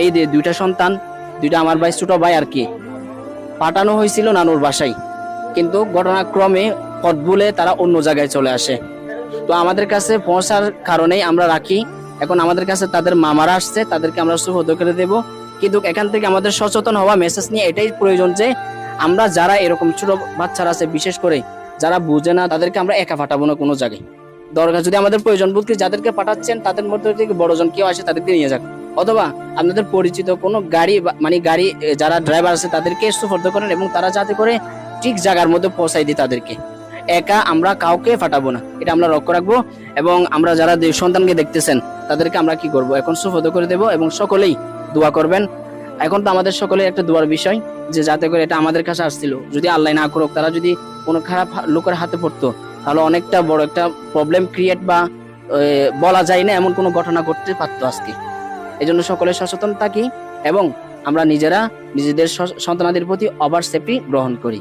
এই যে দুইটা সন্তান, দুইটা আমার ভাই, ছোট ভাই আর কি, পাঠানো হয়েছিল নানুর বাসায়, কিন্তু ঘটনাক্রমে পথ ভুলে তারা অন্য জায়গায় চলে আসে। তো আমাদের কাছে পৌঁছার কারণেই আমরা রাখি। এখন আমাদের কাছে তাদের মামারা আসছে, তাদেরকে আমরা সুবোধ করে দেব। কিন্তু এখান থেকে আমাদের সচেতন হওয়া মেসেজ নিয়ে এটাই প্রয়োজন যে আমরা যারা এরকম ছোট বাচ্চারা আছে, বিশেষ করে যারা বুঝে না, তাদেরকে আমরা একা পাঠাবো না কোনো জায়গায়। দরকার যদি আমাদের প্রয়োজন বোধ করি, যাদেরকে পাঠাচ্ছেন তাদের মধ্যে থেকে বড়জন কেউ আসে, তাদেরকে নিয়ে যাক, অথবা আপনাদের পরিচিত কোনো গাড়ি মানে গাড়ি যারা ড্রাইভার আছে তাদেরকে সুপর্দ করেন, এবং তারা যাতে করে ঠিক জায়গার মধ্যে পৌঁছাই দিই তাদেরকে। একা আমরা কাউকে পাঠাবো না, এটা আমরা লক্ষ্য রাখবো। এবং আমরা যারা সন্তানকে দেখতেছেন তাদেরকে আমরা কি করব, এখন সুপর্দ করে দেব, এবং সকলেই দোয়া করবেন। এখন তো আমাদের সকলের একটা দোয়ার বিষয় যে যাতে করে এটা আমাদের কাছে আসছিল, যদি আল্লাহ না করুক, তারা যদি কোনো খারাপ লোকের হাতে পড়তো, তাহলে অনেকটা বড় একটা প্রবলেম ক্রিয়েট বা বলা যায় না এমন কোনো ঘটনা ঘটতে পারতো আজকে। এই জন্য সকলে সচেতন থাকি এবং আমরা নিজেরা নিজেদের সন্তানাদের প্রতি ওভার সেফটি গ্রহণ করি।